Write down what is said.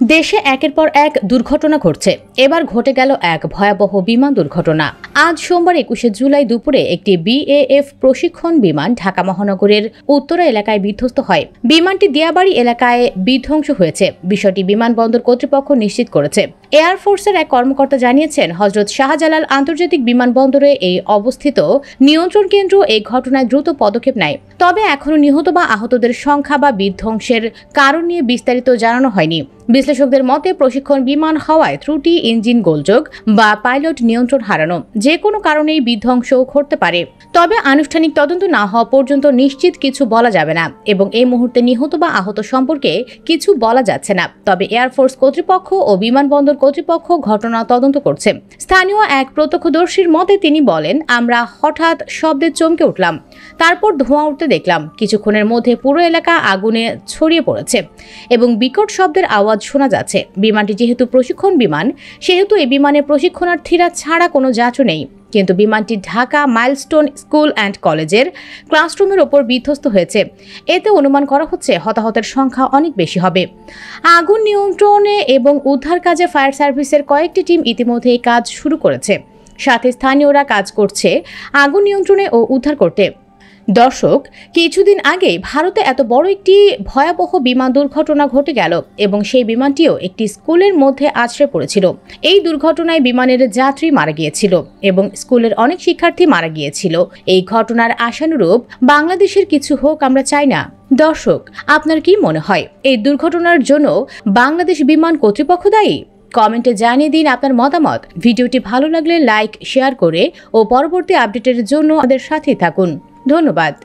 দেশে একের পর এক দুর্ঘটনা ঘটছে। এবার ঘটে গেল এক ভয়াবহ বিমান দুর্ঘটনা। আজ সোমবার 21শে জুলাই দুপুরে একটি বিএএফ প্রশিক্ষণ বিমান ঢাকা মহানগরের উত্তরা এলাকায় বিধ্বস্ত হয়। বিমানটি দিয়াবাড়ি এলাকায় বিধ্বংস হয়েছে। বিষয়টি বিমানবন্দর কর্তৃপক্ষ নিশ্চিত করেছে। এয়ারফোর্সের এক কর্মকর্তা জানিয়েছেন, হযরত শাহজালাল আন্তর্জাতিক বিমানবন্দরে এই অবস্থিত নিয়ন্ত্রণ কেন্দ্র এই ঘটনায় দ্রুত পদক্ষেপ নেয়। তবে এখনও নিহত বা আহতদের সংখ্যা বা বিধ্বংসের কারণ নিয়ে বিস্তারিত জানানো হয়নি। বিশ্লেষকদের মতে, প্রশিক্ষণ বিমান হওয়ায় ত্রুটি, ইঞ্জিন গোলযোগ বা পাইলট নিয়ন্ত্রণ হারানো যে কোনো কারণেই বিধ্বংস ঘটতে পারে। তবে আনুষ্ঠানিক তদন্ত না হওয়া পর্যন্ত নিশ্চিত কিছু বলা যাবে না এবং এই মুহূর্তে নিহত বা আহত সম্পর্কে কিছু বলা যাচ্ছে না। তবে এয়ারফোর্স কর্তৃপক্ষ ও বিমানবন্দর কর্তৃপক্ষ ঘটনা তদন্ত করছে। স্থানীয় এক প্রত্যক্ষদর্শীর মতে তিনি বলেন, আমরা হঠাৎ শব্দে চমকে উঠলাম, তারপর ধোঁয়া উঠতে দেখলাম। কিছুক্ষণের মধ্যে পুরো এলাকা আগুনে ছড়িয়ে পড়েছে এবং বিকট শব্দের আওয়াজ শোনা যাচ্ছে। বিমানটি যেহেতু প্রশিক্ষণ বিমান, সেহেতু এই বিমানে প্রশিক্ষণার্থীরা ছাড়া কোনো যাত্রী নেই। কিন্তু বিমানটি ঢাকা মাইলস্টোন স্কুল অ্যান্ড কলেজের ক্লাসরুমের ওপর বিধ্বস্ত হয়েছে। এতে অনুমান করা হচ্ছে হতাহতের সংখ্যা অনেক বেশি হবে। আগুন নিয়ন্ত্রণে এবং উদ্ধার কাজে ফায়ার সার্ভিসের কয়েকটি টিম ইতিমধ্যে এই কাজ শুরু করেছে। সাথে স্থানীয়রা কাজ করছে আগুন নিয়ন্ত্রণে ও উদ্ধার করতে। দর্শক, কিছুদিন আগে ভারতে এত বড় একটি ভয়াবহ বিমান দুর্ঘটনা ঘটে গেল এবং সেই বিমানটিও একটি স্কুলের মধ্যে আছড়ে পড়েছিল। এই দুর্ঘটনায় বিমানের যাত্রী মারা গিয়েছিল এবং স্কুলের অনেক শিক্ষার্থী মারা গিয়েছিল। এই ঘটনার আশানুরূপ বাংলাদেশের কিছু হোক আমরা চাই না। দর্শক, আপনার কি মনে হয় এই দুর্ঘটনার জন্য বাংলাদেশ বিমান কর্তৃপক্ষ দায়ী? কমেন্টে জানিয়ে দিন আপনার মতামত। ভিডিওটি ভালো লাগলে লাইক, শেয়ার করে ও পরবর্তী আপডেটের জন্য আমাদের সাথেই থাকুন। ধন্যবাদ।